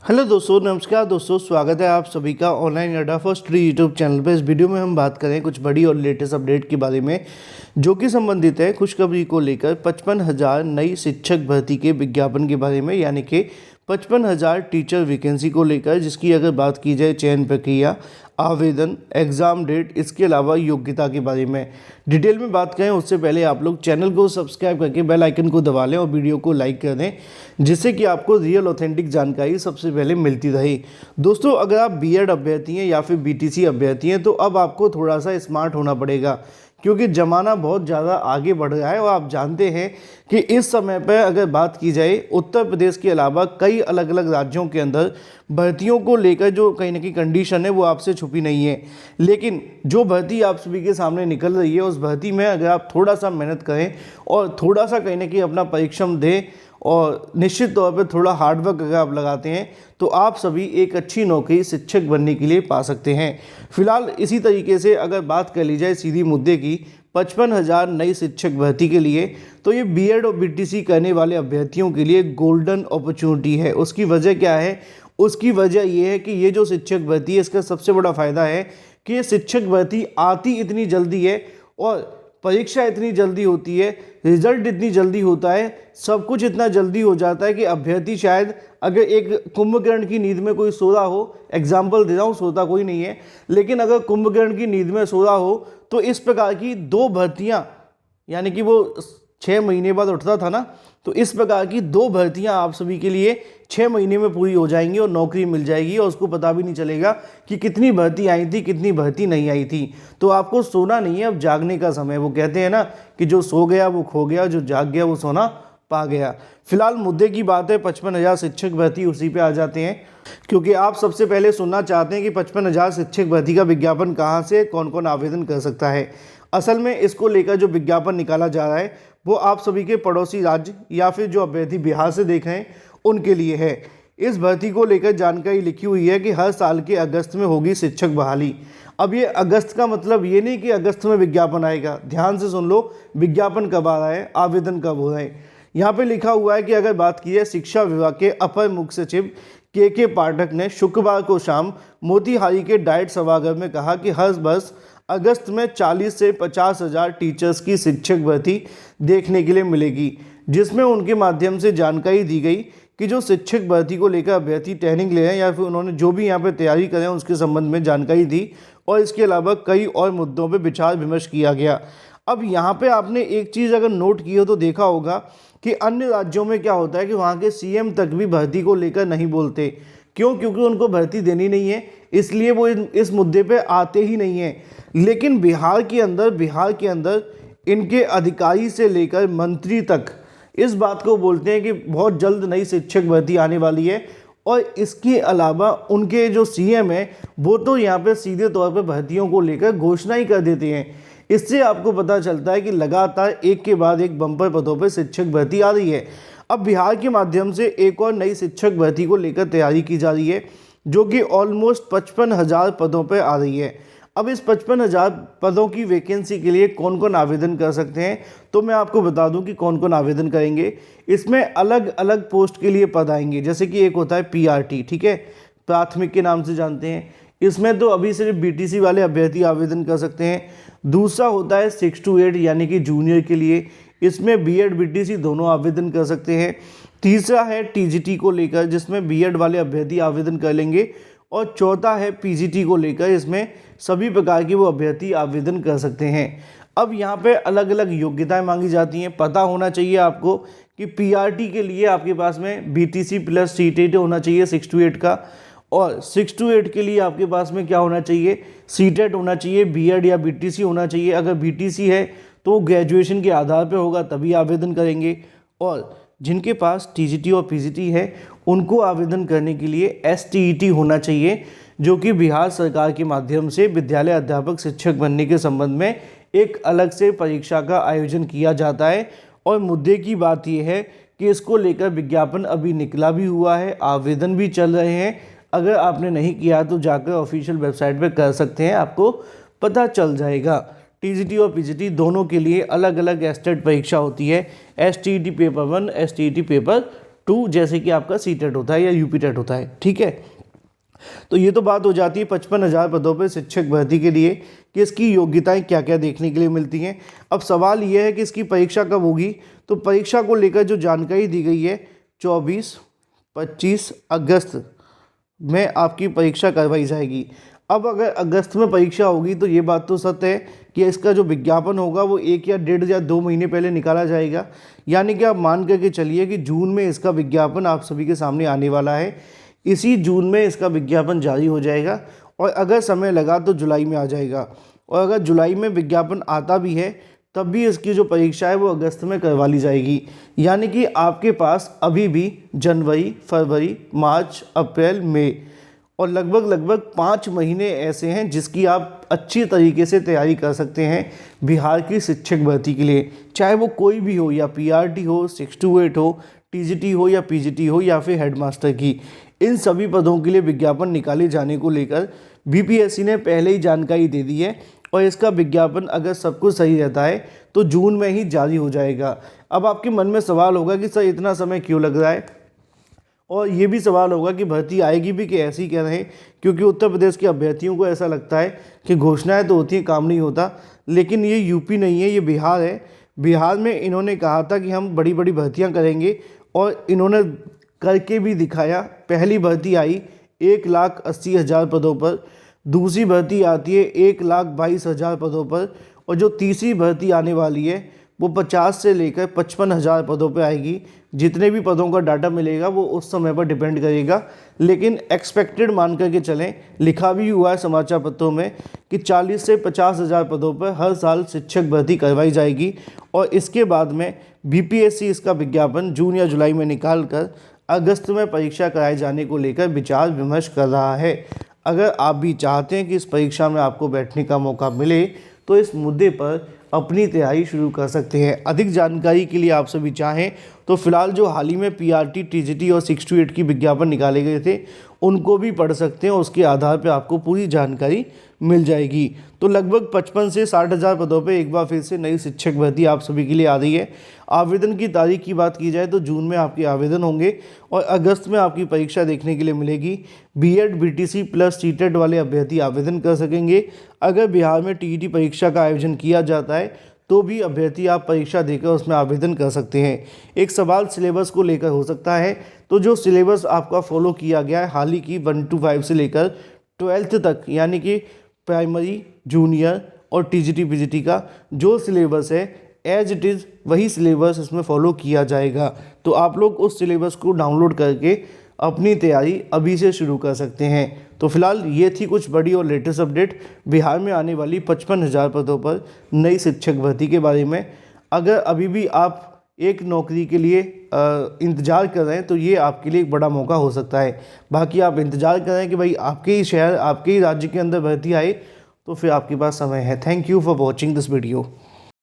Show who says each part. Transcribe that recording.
Speaker 1: Hello दोस्तों, नमस्कार दोस्तों। स्वागत है आप सभी का ऑनलाइन अड्डा फर्स्ट ट्री यूट्यूब चैनल पर। इस वीडियो में हम बात करें कुछ बड़ी और लेटेस्ट अपडेट के बारे में जो कि संबंधित है खुशखबरी को लेकर 55,000 नई शिक्षक भर्ती के विज्ञापन के बारे में, यानी कि 55,000 टीचर वैकेंसी को लेकर, जिसकी अगर बात की जाए चयन प्रक्रिया, आवेदन, एग्ज़ाम डेट, इसके अलावा योग्यता के बारे में डिटेल में बात करें उससे पहले आप लोग चैनल को सब्सक्राइब करके बेल आइकन को दबा लें और वीडियो को लाइक कर दें, जिससे कि आपको रियल ऑथेंटिक जानकारी सबसे पहले मिलती रहे। दोस्तों, अगर आप बीएड अभ्यर्थी हैं या फिर बीटीसी अभ्यर्थी हैं तो अब आपको थोड़ा सा स्मार्ट होना पड़ेगा, क्योंकि ज़माना बहुत ज़्यादा आगे बढ़ रहा है। और आप जानते हैं कि इस समय पर अगर बात की जाए उत्तर प्रदेश के अलावा कई अलग अलग राज्यों के अंदर भर्तियों को लेकर जो कहीं ना कहीं कंडीशन है वो आपसे छुपी नहीं है, लेकिन जो भर्ती आप सभी के सामने निकल रही है उस भर्ती में अगर आप थोड़ा सा मेहनत करें और थोड़ा सा कहीं ना कहीं अपना परिश्रम दें और निश्चित तौर पर थोड़ा हार्डवर्क अगर आप लगाते हैं तो आप सभी एक अच्छी नौकरी शिक्षक बनने के लिए पा सकते हैं। फिलहाल इसी तरीके से अगर बात कर ली जाए सीधी मुद्दे की 55,000 नई शिक्षक भर्ती के लिए, तो ये बीएड और बीटीसी करने वाले अभ्यर्थियों के लिए गोल्डन अपॉर्चुनिटी है। उसकी वजह क्या है? उसकी वजह ये है कि ये जो शिक्षक भर्ती है इसका सबसे बड़ा फ़ायदा है कि ये शिक्षक भर्ती आती इतनी जल्दी है और परीक्षा इतनी जल्दी होती है, रिजल्ट इतनी जल्दी होता है, सब कुछ इतना जल्दी हो जाता है कि अभ्यर्थी शायद अगर एक कुंभकर्ण की नींद में कोई सो रहा हो, एग्जाम्पल दे रहा हूँ, सोता कोई नहीं है, लेकिन अगर कुंभकर्ण की नींद में सो रहा हो तो इस प्रकार की 2 भर्तियाँ, यानी कि वो 6 महीने बाद उठता था ना, तो इस प्रकार की 2 भर्तियां आप सभी के लिए 6 महीने में पूरी हो जाएंगी और नौकरी मिल जाएगी और उसको पता भी नहीं चलेगा कि कितनी भर्ती आई थी, कितनी भर्ती नहीं आई थी। तो आपको सोना नहीं है, अब जागने का समय। वो कहते हैं ना कि जो सो गया वो खो गया, जो जाग गया वो सोना पा गया। फिलहाल मुद्दे की बात है 55,000 शिक्षक भर्ती, उसी पे आ जाते हैं, क्योंकि आप सबसे पहले सुनना चाहते हैं कि 55,000 शिक्षक भर्ती का विज्ञापन कहाँ से, कौन कौन आवेदन कर सकता है। असल में इसको लेकर जो विज्ञापन निकाला जा रहा है वो आप सभी के पड़ोसी राज्य या फिर जो अभ्यर्थी बिहार से देख रहे हैं उनके लिए है। इस भर्ती को लेकर जानकारी लिखी हुई है कि हर साल के अगस्त में होगी शिक्षक बहाली। अब ये अगस्त का मतलब ये नहीं कि अगस्त में विज्ञापन आएगा, ध्यान से सुन लो, विज्ञापन कब आ रहा है, आवेदन कब हो रहा है। यहाँ पे लिखा हुआ है कि अगर बात की है शिक्षा विभाग के अपर मुख्य सचिव के पाठक ने शुक्रवार को शाम मोतिहारी के डाइट सभागार में कहा कि हर वर्ष अगस्त में 40 से 50,000 टीचर्स की शिक्षक भर्ती देखने के लिए मिलेगी, जिसमें उनके माध्यम से जानकारी दी गई कि जो शिक्षक भर्ती को लेकर अभ्यर्थी ट्रेनिंग ले रहे हैं या फिर उन्होंने जो भी यहाँ पे तैयारी करें उसके संबंध में जानकारी दी और इसके अलावा कई और मुद्दों पे विचार विमर्श किया गया। अब यहाँ पे आपने एक चीज़ अगर नोट की हो तो देखा होगा कि अन्य राज्यों में क्या होता है कि वहाँ के सीएम तक भी भर्ती को लेकर नहीं बोलते। क्यों? क्योंकि उनको भर्ती देनी नहीं है, इसलिए वो इस मुद्दे पे आते ही नहीं हैं। लेकिन बिहार के अंदर इनके अधिकारी से लेकर मंत्री तक इस बात को बोलते हैं कि बहुत जल्द नई शिक्षक भर्ती आने वाली है। और इसके अलावा उनके जो सीएम है वो तो यहाँ पे सीधे तौर पे भर्तियों को लेकर घोषणा ही कर देते हैं। इससे आपको पता चलता है कि लगातार एक के बाद एक बम्पर पदों पर शिक्षक भर्ती आ रही है। अब बिहार के माध्यम से एक और नई शिक्षक भर्ती को लेकर तैयारी की जा रही है, जो कि ऑलमोस्ट 55,000 पदों पर आ रही है। अब इस 55,000 पदों की वैकेंसी के लिए कौन कौन आवेदन कर सकते हैं, तो मैं आपको बता दूं कि कौन कौन आवेदन करेंगे। इसमें अलग अलग पोस्ट के लिए पद आएंगे, जैसे कि एक होता है पीआरटी, ठीक है, प्राथमिक के नाम से जानते हैं। इसमें तो अभी सिर्फ बीटीसी वाले अभ्यर्थी आवेदन कर सकते हैं। दूसरा होता है 6 to 8 यानी कि जूनियर के लिए, इसमें बीएड बीटीसी दोनों आवेदन कर सकते हैं। तीसरा है टीजीटी को लेकर, जिसमें बीएड वाले अभ्यर्थी आवेदन कर लेंगे। और चौथा है पीजीटी को लेकर, इसमें सभी प्रकार के वो अभ्यर्थी आवेदन कर सकते हैं। अब यहाँ पे अलग अलग योग्यताएं मांगी जाती हैं। पता होना चाहिए आपको कि पीआरटी के लिए आपके पास में बीटीसी प्लस सीटेट होना चाहिए 6 to 8 का, और 6 to 8 के लिए आपके पास में क्या होना चाहिए, सीटेट होना चाहिए, बीएड या बीटीसी होना चाहिए। अगर बीटीसी है तो ग्रेजुएशन के आधार पर होगा तभी आवेदन करेंगे। और जिनके पास टीजीटी और पीजीटी है उनको आवेदन करने के लिए एसटीईटी होना चाहिए, जो कि बिहार सरकार के माध्यम से विद्यालय अध्यापक शिक्षक बनने के संबंध में एक अलग से परीक्षा का आयोजन किया जाता है। और मुद्दे की बात यह है कि इसको लेकर विज्ञापन अभी निकला भी हुआ है, आवेदन भी चल रहे हैं। अगर आपने नहीं किया तो जाकर ऑफिशियल वेबसाइट पर कर सकते हैं, आपको पता चल जाएगा। टीजीटी और पीजीटी दोनों के लिए अलग अलग एस्टेट परीक्षा होती है, एसटीईटी पेपर 1, एसटीईटी पेपर 2 जैसे कि आपका सीटेट होता है या यूपी टेट होता है। ठीक है, तो ये तो बात हो जाती है 55,000 पदों पर शिक्षक भर्ती के लिए कि इसकी योग्यताएं क्या क्या देखने के लिए मिलती हैं। अब सवाल ये है कि इसकी परीक्षा कब होगी। तो परीक्षा को लेकर जो जानकारी दी गई है 24-25 अगस्त में आपकी परीक्षा करवाई जाएगी। अब अगर अगस्त में परीक्षा होगी तो ये बात तो सत्य है कि इसका जो विज्ञापन होगा वो 1 या 1.5 या 2 महीने पहले निकाला जाएगा। यानी कि आप मान करके चलिए कि जून में इसका विज्ञापन आप सभी के सामने आने वाला है। इसी जून में इसका विज्ञापन जारी हो जाएगा और अगर समय लगा तो जुलाई में आ जाएगा, और अगर जुलाई में विज्ञापन आता भी है तब भी इसकी जो परीक्षा है वो अगस्त में करवा ली जाएगी। यानी कि आपके पास अभी भी जनवरी, फरवरी, मार्च, अप्रैल, मई और लगभग 5 महीने ऐसे हैं जिसकी आप अच्छी तरीके से तैयारी कर सकते हैं बिहार की शिक्षक भर्ती के लिए, चाहे वो कोई भी हो, या पीआरटी हो, 628 हो, टीजीटी हो या पीजीटी हो या फिर हेडमास्टर की। इन सभी पदों के लिए विज्ञापन निकाले जाने को लेकर बीपीएससी ने पहले ही जानकारी दे दी है और इसका विज्ञापन अगर सब कुछ सही रहता है तो जून में ही जारी हो जाएगा। अब आपके मन में सवाल होगा कि सर इतना समय क्यों लग रहा है, और ये भी सवाल होगा कि भर्ती आएगी भी कि ऐसी क्या रहे, क्योंकि उत्तर प्रदेश के अभ्यर्थियों को ऐसा लगता है कि घोषणाएं तो होती हैं, काम नहीं होता। लेकिन ये यूपी नहीं है, ये बिहार है। बिहार में इन्होंने कहा था कि हम बड़ी बड़ी भर्तियां करेंगे और इन्होंने करके भी दिखाया। पहली भर्ती आई 1,80,000 पदों पर, दूसरी भर्ती आती है 1,22,000 पदों पर, और जो तीसरी भर्ती आने वाली है वो 50 से लेकर 55,000 पदों पर आएगी। जितने भी पदों का डाटा मिलेगा वो उस समय पर डिपेंड करेगा, लेकिन एक्सपेक्टेड मान करके चलें, लिखा भी हुआ है समाचार पत्रों में कि 40 से 50,000 पदों पर हर साल शिक्षक भर्ती करवाई जाएगी। और इसके बाद में बीपीएससी इसका विज्ञापन जून या जुलाई में निकाल कर अगस्त में परीक्षा कराए जाने को लेकर विचार विमर्श कर रहा है। अगर आप भी चाहते हैं कि इस परीक्षा में आपको बैठने का मौका मिले तो इस मुद्दे पर अपनी तैयारी शुरू कर सकते हैं। अधिक जानकारी के लिए आप सभी चाहें तो फिलहाल जो हाल ही में पीआरटी, टीजीटी और 628 की विज्ञापन निकाले गए थे उनको भी पढ़ सकते हैं। उसके आधार पर आपको पूरी जानकारी मिल जाएगी। तो लगभग 55 से 60,000 पदों पे एक बार फिर से नई शिक्षक भर्ती आप सभी के लिए आ रही है। आवेदन की तारीख की बात की जाए तो जून में आपके आवेदन होंगे और अगस्त में आपकी परीक्षा देखने के लिए मिलेगी। बीएड, बीटीसी प्लस सीटेट वाले अभ्यर्थी आवेदन कर सकेंगे। अगर बिहार में टीईटी परीक्षा का आयोजन किया जाता है तो भी अभ्यर्थी आप परीक्षा देकर उसमें आवेदन कर सकते हैं। एक सवाल सिलेबस को लेकर हो सकता है, तो जो सिलेबस आपका फॉलो किया गया है हाल ही की 1 to 5 से लेकर 12th तक, यानी कि प्राइमरी, जूनियर और टीजीटी पीजीटी का जो सिलेबस है एज इट इज़ वही सिलेबस इसमें फॉलो किया जाएगा। तो आप लोग उस सिलेबस को डाउनलोड करके अपनी तैयारी अभी से शुरू कर सकते हैं। तो फिलहाल ये थी कुछ बड़ी और लेटेस्ट अपडेट बिहार में आने वाली 55,000 पदों पर नई शिक्षक भर्ती के बारे में। अगर अभी भी आप एक नौकरी के लिए इंतज़ार कर रहे हैं तो ये आपके लिए एक बड़ा मौका हो सकता है। बाकी आप इंतज़ार कर रहे हैं कि भाई आपके ही शहर, आपके ही राज्य के अंदर भर्ती आए, तो फिर आपके पास समय है। Thank you for watching this video.